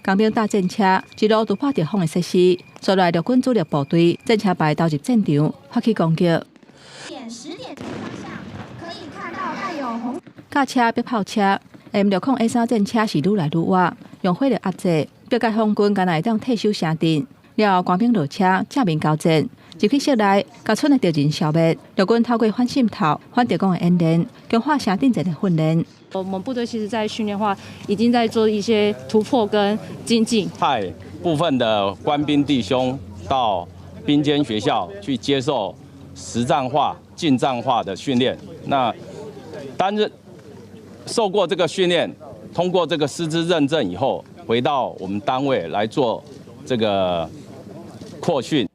工兵搭战车一路突破敌方的设施，所来陆军主力部队战车排投入战场，发起攻击。10点方向可以看到带有红甲车逼炮车 M603 战车是愈来愈晚，用火力压制，逼解放军敢会当退守城镇。了后官兵落车正面交战，入去室内，甲村的敌人消灭。陆军透过反渗透、反敌港的演练，强化城镇的训练。我们部队其实在训练化已经在做一些突破跟精进。派部分的官兵弟兄到兵监学校去接受实战化、近战化的训练。那受过这个训练，通过这个师资认证以后，回到我们单位来做这个扩训。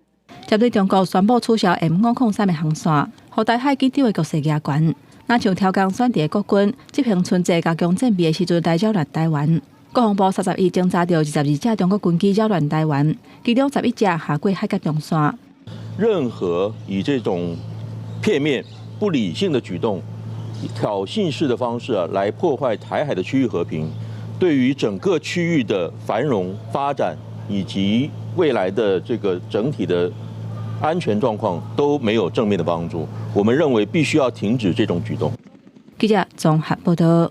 针对中国宣布取消 M503的航线，和台海紧张的国际压关。那像挑工选地的国军执行春节加强战备的时阵，来扰乱台湾。国防部31侦查到22架中国军机扰乱台湾，其中11架下过海峡中线。任何以这种片面、不理性的举动，以挑衅式的方式来破坏台海的区域和平，对于整个区域的繁荣发展以及未来的这个整体的安全状况都没有正面的帮助。我们认为必须要停止这种举动。记者综合报道。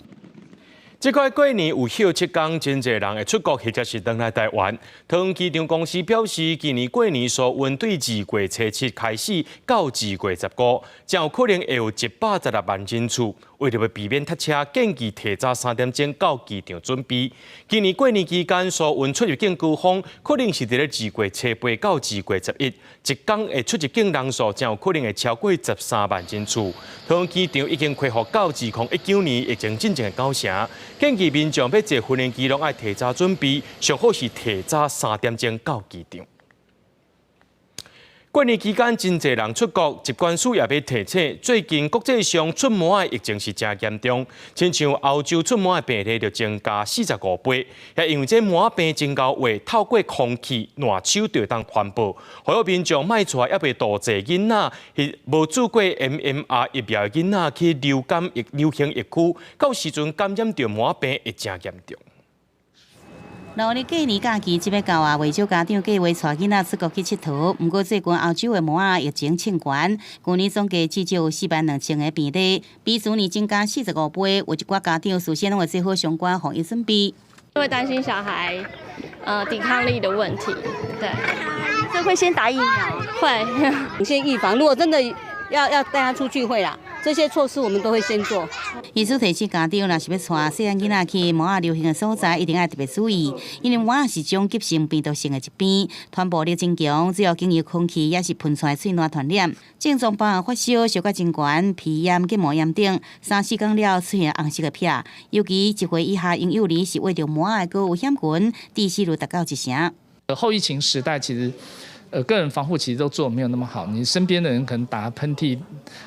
这个过年有休7天，真侪人会出国或者是回来台湾。桃机场公司表示，今年过年所运对2月初7开始到2月15，将有可能会有116万人次。为了要避免塞车，建议提早3点钟到机场准备。今年过年期间所运出入境高峰，可能是伫咧2月初8到2月11，一天会出入境人数将有可能会超过13万人次。桃机场已经恢复到2019年疫情进前的9成。建议民众要坐训练机，拢爱提早准备，上好是提早3点钟到机场。过年期间，真侪人出国，疾管署也要提醒，最近国际上出毛的疫情是真严重，亲像欧洲出毛的病例就增加45倍，也因为这毛病真高话，透过空气、烂手就当传播，呼吁民众卖出来，也袂多侪囡仔，是无做过 MMR 疫苗的囡仔去流行疫区，到时阵感染着毛病会真严重。农历过年假期即要到啊，未少家长计划带囡仔出国去佚佗。不过最近欧洲的毛疫情猖獗，去年总计至少有42000个病例，比去年增加45倍。有一寡家长事先拢会做好相关防疫准备。会担心小孩抵抗力的问题，对，所以会先打疫苗，会先预防。如果真的要带他出去会啦。这些措施我们都会先做。医师提醒家长，若是要带细汉囡仔去毛流行的所在，一定要特别注意，因为毛是种急性病毒性的疾病，传播力真强，只要经由空气也是喷出来喙烂传染。症状包含发烧、烧甲真悬、皮炎、结膜炎等，3-4天了出现红色的皮，尤其1岁以下婴幼儿是为着毛的高危险群，致死率达到1成。后疫情时代其实。个人防护其实都做得没有那么好，你身边的人可能打喷嚏，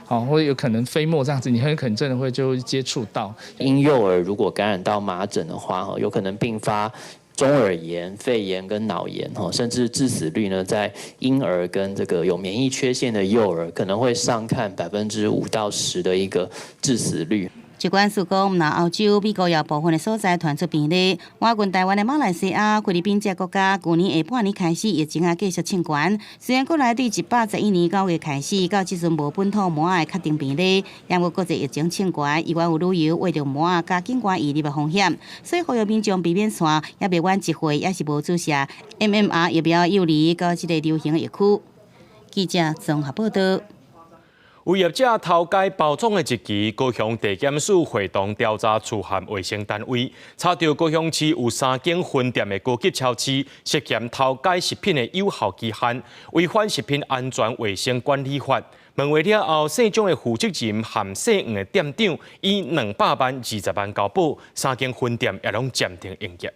或者有可能飞沫这样子，你很可能真的会就接触到。婴幼儿如果感染到麻疹的话，有可能并发中耳炎、肺炎跟脑炎，甚至致死率呢，在婴儿跟这个有免疫缺陷的幼儿，可能会上看5%到10%的一个致死率。疾管署讲，那欧洲、美国也部分的所在传出病例，外近台湾的马来西亚、菲律宾这国家，去年下半年开始疫情也继续猖獗。虽然国内对111年9月开始到即阵无本土毛的确定病例，因为国际疫情猖獗，医院有旅游为着毛加警官移入的风险，所以呼吁民众避免带也未晚1岁也是无注射 MMR 疫苗幼儿到这个流行的疫区。记者综合报道。有业者偷改包装的日期，高雄地检署会同调查处和卫生单位，查到高雄市有3间分店的高级超市涉嫌偷改食品的有效期限，违反食品安全卫生管理法。问话了后，姓张的负责人和姓黄的店长以200万、20万交保，3间分店也拢暂停营业。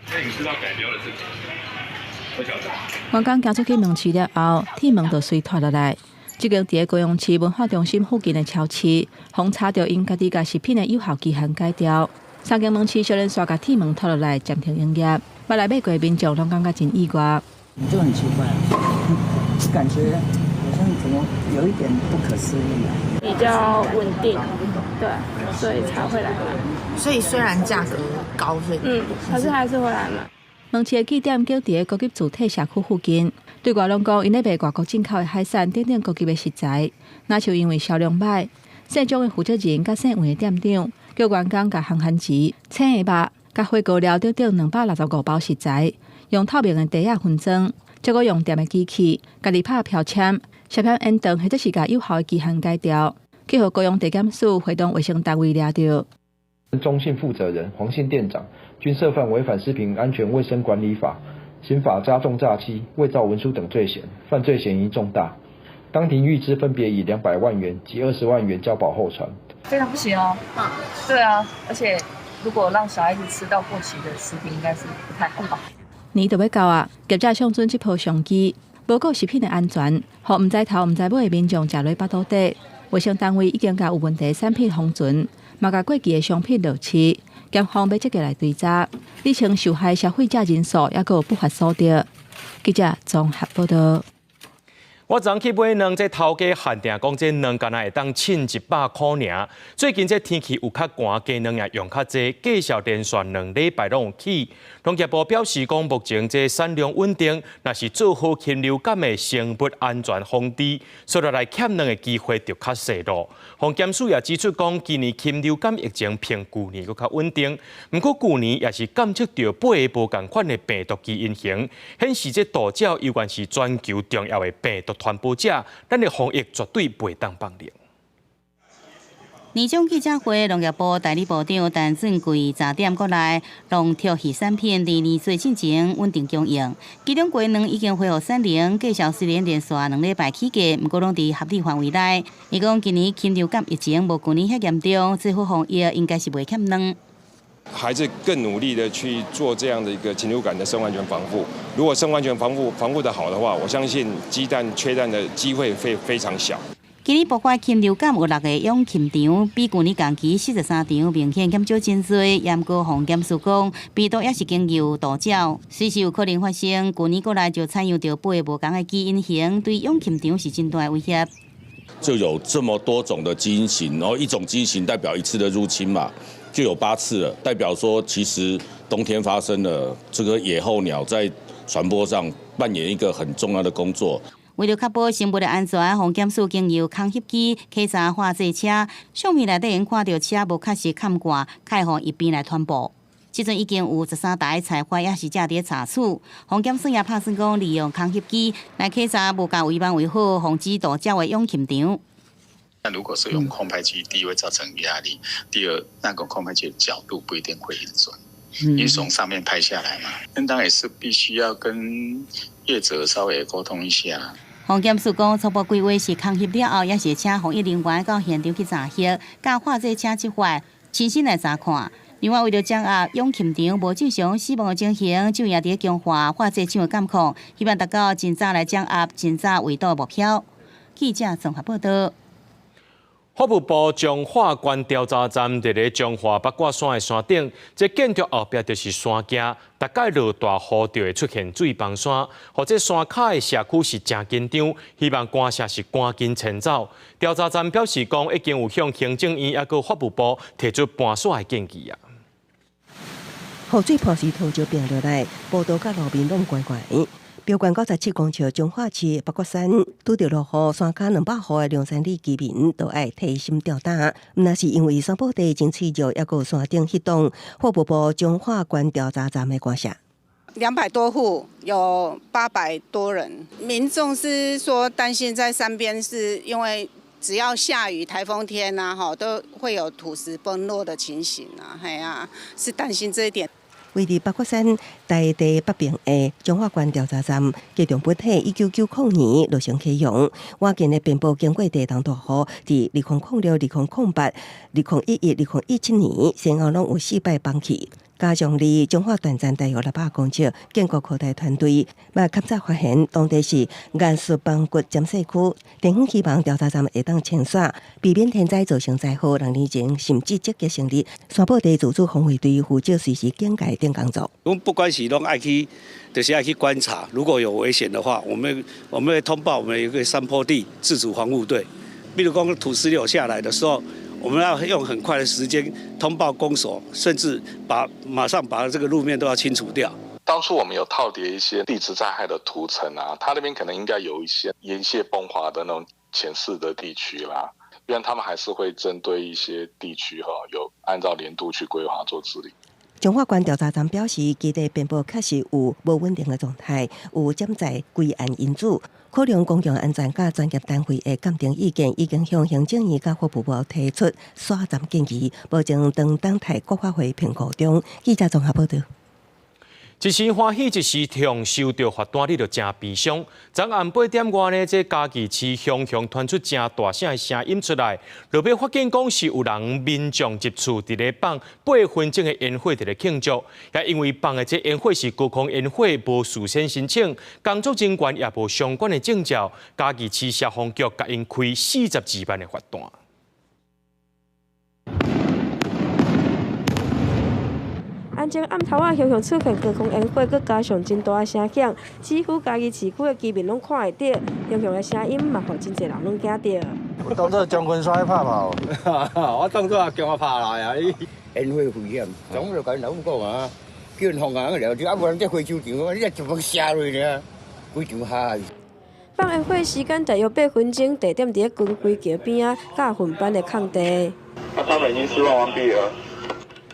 那你知道改标的事情？不晓得。员工行出去问市了后，铁门就随拖落来。这间伫高雄市文化中心附近的超市，防查到因家己甲食品的有效期限改掉，3间门市小人刷甲铁门拖落来，暂停营业。买来买过的民众拢感觉真意外。就很奇怪，感觉好像怎么有一点不可思议啊。比较稳定，对，所以才会来买。所以虽然价格高，可是还是会来买。门市的据点就伫高级主体社区附近。对外拢讲，因咧卖外国进口的海产等等高级的食材，那就因为销量歹，姓张的负责人甲姓黄的店长叫员工甲烘番薯、青的肉、甲火锅料等等265包食材，用透明的袋仔分装，结果用店的机器，家己拍标签，摄片延长或者是甲有效的期限改掉，去互高雄地检署会动卫生单位抓到。中信负责人黄姓店长均涉犯违反食品安全卫生管理法、刑法加重诈欺、伪造文书等罪嫌，犯罪嫌疑重大。当庭预支分别以200万元及20万元交保候传。非常不行哦。对啊，而且如果让小孩子吃到过期的食品，应该是不太好吧。年就要到啊，业者上准这部相机，报告食品的安全，互唔知头唔知尾的民众食落腹肚底。卫生单位已经甲有问题产品封存，嘛甲过期的商品落市，检方要积极来追查，理清受害消费者人数，也有不法所得。记者综合报道。我昨去买两只头家限定讲，这两干会当称100块尔。最近这天气有较寒，鸡卵也用较济，介绍连续2礼拜拢有起。农业部表示讲，目前这产量稳定，若是做好禽流感的生物安全防治，所以来欠卵的机会就较细咯。防检署也指出讲，今年禽流感疫情比去年搁较稳定，不过去年也是检测到8个无共款的病毒基因型，显示这杜鸟依然是全球重要的病毒传播者，咱的防疫绝对袂当放弃。年终记者会，农业部代理部长陈俊贵查点过来，农特鱼产品伫年岁进前稳定供应，其中鸡卵已经恢复产能，介绍虽然连续2礼拜起价，不过拢伫合理范围内。伊讲今年禽流感疫情无去年遐严重，政府防疫应该是袂欠卵。还是更努力的去做这样的一个禽流感的生物安全防护。如果生物安全防护的好的话，我相信鸡蛋缺蛋的机会会非常小。今年爆发禽流感有6个养禽场，比去年同期43场明显减少真多。严格防检署讲，病毒也是经由杜鸟，随时有可能发生。去年过来就采用到8个无同的基因型，对养禽场是真大的威胁。就有这么多种的基因型，然后一种基因型代表一次的入侵嘛，就有8次了，代表说其实冬天发生了，这个野候鸟在传播上扮演一个很重要的工作。为了确保生物的安全，防检署经由空翕机检查化制车，相片内底因看到车无确实冚挂，开放一边来传播。即阵已经有13台采花，也是正伫查处。防检署也拍算讲，利用空翕机来检查无甲违反维护防止杜鸟的养禽场。那如果是用空拍机，第一会造成压力，第二那个空拍机的角度不一定会很准，因为从上面拍下来嘛。那当然也是必须要跟业者稍微沟通一下。防检署讲，初步规划是空翕了后，也是请防疫人员到现场去查翕，甲化这车即块亲身来查看。另外，为了掌握养禽场无正常死亡的情形，就也伫强化化这厂的监控，希望达到尽早来掌握、尽早围堵的目标。记者综合报道。法务部彰化县调查站伫咧彰化八卦山的山顶，这建筑后壁就是山径，大概落大雨就会出现水崩山，或者山脚的社区是真紧张，希望官社是赶紧迁走。调查站表示讲，已经有向行政院也个法务部提出搬山的建议啊。雨水破石头就平落来，步道甲路面拢怪怪。标高97公尺彰化市八卦山，拄着落雨，山脚200户的凉山里居民都爱提心吊胆。那是因为山坡地真脆弱，也有山顶迄栋法务部彰化县调查站的官舍。200多户，有800多人。民众是说担心在山边，是因为只要下雨、台风天啊，都会有土石崩落的情形啊，是担心这一点。位于八卦山台地北边的彰化县调查站，机动本体1990年落成启用。晚间的遍布经过地动大雨，伫2006、2008、2011、2017年先后拢有4摆崩去。加上离彰化短站大约600公尺，建国科大团队嘛勘察发现，当地是岩石崩骨减细区，电风希望调查站会当清扫，避免天灾造成灾祸。2年前甚至积极成立山坡地自主防卫队，负责随时警戒等工作。我们不管是拢爱去，就是爱去观察，如果有危险的话，我们会通报我们有一个山坡地自主防护队。比如讲土石流下来的时候，我们要用很快的时间通报公所，甚至马上把这个路面都要清除掉。当初我们有套叠一些地质灾害的图层啊，它那边可能应该有一些岩屑崩滑的那种浅势的地区啦，因为他们还是会针对一些地区有按照年度去规划做治理。中法官调查站表示，基地遍布确实有无稳定的状态，有潜在归案因子，可能公共安全甲专业单位的鉴定意见已经向行政院甲法务部提出刷站建议，保证当等待国发会评估中。记者综合报道。一时欢喜一时痛，收到罚单你就真悲伤。昨暗8点外呢，这嘉义市雄传出真大声的声音出来，路边发现讲是有人民众入厝伫咧放8分钟的烟火伫咧庆祝，也因为放的这烟火是高空烟火，无事先申请，工作人员也无相关的证照，嘉义市消防局甲因开42万的罚单。安静暗头仔，雄出现高空烟火，佮加上真大声响，几乎嘉义市区的居民拢看会到。雄的声音，嘛，互真侪人拢惊到。我当作将军山去拍炮，我当作叫我拍来啊！烟火危险，总就甲人讲啊，叫人放人了，就啊无人这火球场，你一直射落呢，规场下。放烟火时间大约8分钟，地点伫咧军规桥边啊，甲分班的空地。他们已经施放完毕了。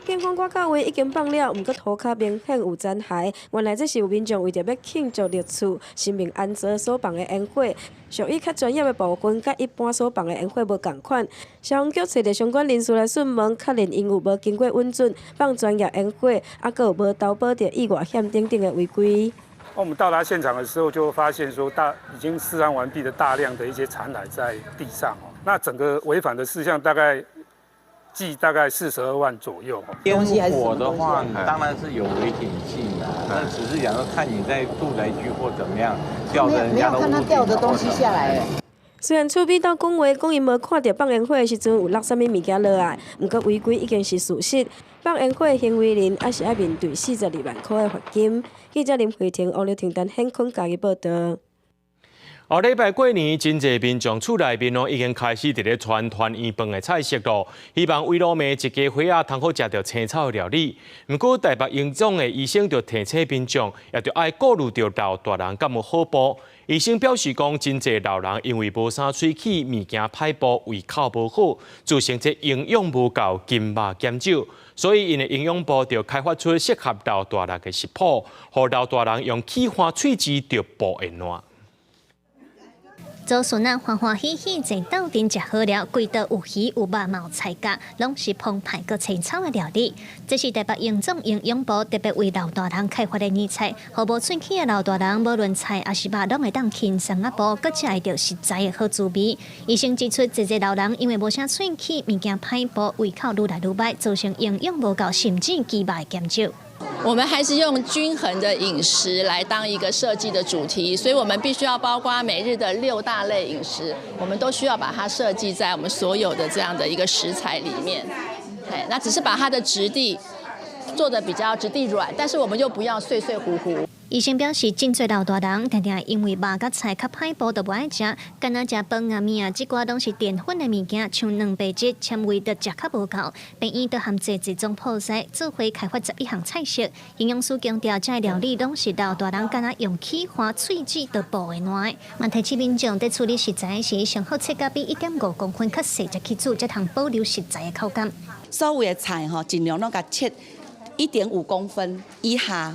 警方赶到位已经放了，毋过涂骹明显有残骸。原来这是有民众为着要庆祝入厝、生命安全所放的烟火，属于较专业的部分，甲一般所放的烟火无共款。消防局找着相关人士来询问，确认因有无经过允准放专业烟火，还佫有无投保着意外险等等的违规。我们到达现场的时候，就发现说已经施放完毕的大量的一些残骸在地上哦。那整个违反的事项大概42万左右。烟火的话，当然是有危险性的，那只是讲说看你在住宅区或怎么样掉的人家的屋顶，没有看他掉的东西下来。虽然厝边到讲话，讲因无看到放烟火的时阵有落啥物物件落来，不过违规已经是事实。放烟火的行为人还是要面对42万块的罚金。记者林慧婷、王刘婷等现坤嘉义报道。后礼拜过年，真侪民众厝内面已经开始伫咧传团圆饭的菜色咯，希望围炉卖一家伙仔通好食到青草的料理。不过台北营总的医生就提醒民众，也着爱顾虑到老大人敢有好补。医生表示讲，真侪老人因为无啥喙齿、物件歹补、胃口无好，造成这营养无够、金肉减少。所以，因的营养部就开发出适合老大人的食谱，让老大人用起花喙齿就补会烂。祖孙仔欢欢喜喜坐斗阵食好了，规道有鱼有肉嘛有菜价，拢是澎湃个青草的料理。这是台北营总营养部特别为老大人开发的年菜，互无喙齿的老大人，无论菜还是肉，拢会当轻松啊补，搁食会到实在的好滋味。医生指出，侪老人因为无啥喙齿，物件歹补，胃口愈来愈歹，造成营养无够，甚至肌肉减少。我们还是用均衡的饮食来当一个设计的主题，所以我们必须要包括每日的6大类饮食，我们都需要把它设计在我们所有的这样的一个食材里面。那只是把它的质地做得比较质地软，但是我们又不要碎碎糊糊。医生表示，真侪老大人常常因为肉甲菜较歹补，都无爱食，干那食饭啊面啊，这寡拢是淀粉的物件，像蛋白质、纤维都食较无够。病院都含这种破giải，做伙开发11项菜色。营养师强调，这料理拢是老大人干那用起花喙齿都补会烂。嘛提醒民众在处理食材时，上好切到比1.5公分较细只去煮，才通保留实在的口感。所有的菜尽量拢甲切1.5公分以下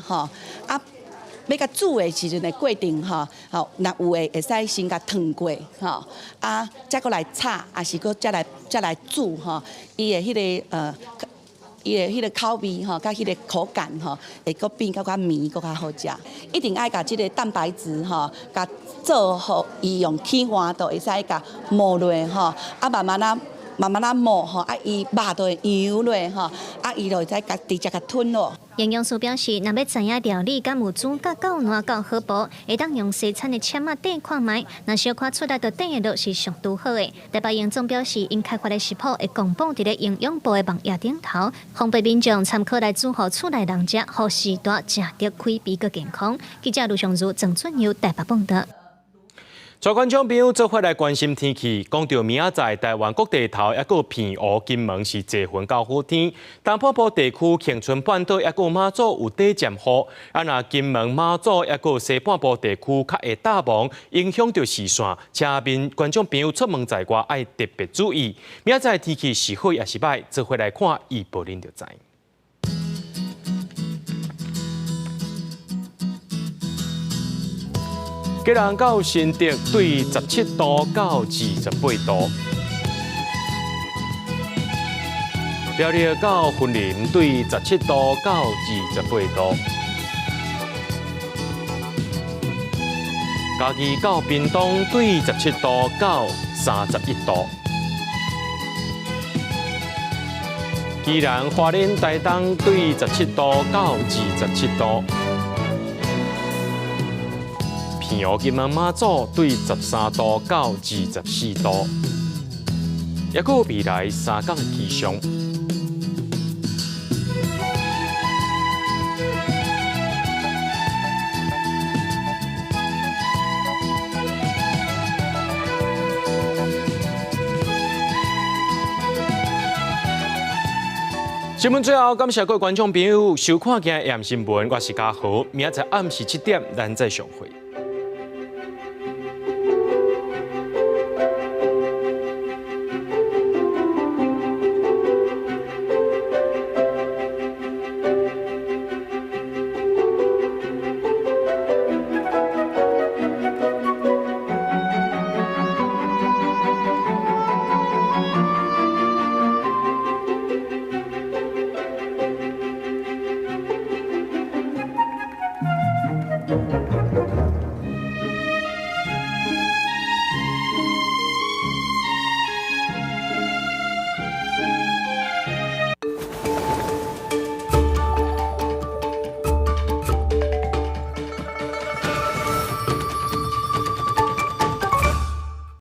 要甲煮的时阵的过程若有诶会使先甲烫过再过来炒，还是搁再来煮伊的迄个口味甲迄个口感会搁变较绵，搁较好食。一定爱甲即个蛋白质甲做好，伊用起花都会使甲磨落慢慢磨伊肉都会油落伊就会使甲直接甲吞落。营养师表示，若要知影料理敢有煮甲够烂够好补，会当用西餐的签仔底看卖，若小可出来就底的落是上拄好的。台北营总表示，因开发的食谱会公布伫咧营养部的网页顶头，方便民众参考来煮互厝内人食，好时代食得开胃个健康。记者卢尚如、郑俊佑台北报道。全观众朋友做伙来关心天气，讲到明仔载台湾各地头还有偏乌、金门是侪云到好天，东埔埔地区、恒春半岛还有马祖有短暂雨，那金门、马祖还有西半部地区较会大雾，影响到视线，请观众朋友出门在外爱特别注意。明仔载天气是好也是歹，做伙来看预报您就知。吉兰到新竹对17度到28度。苗栗到云林对17度到28度。嘉义到屏东对17度到31度。宜兰花莲台东对17度到27度。平湖金门马祖对13度到24度。也有未来3天的气象。新闻最后，感谢各位观众朋友收看今日AM新闻，我是嘉豪，明仔载暗时7点咱再相会。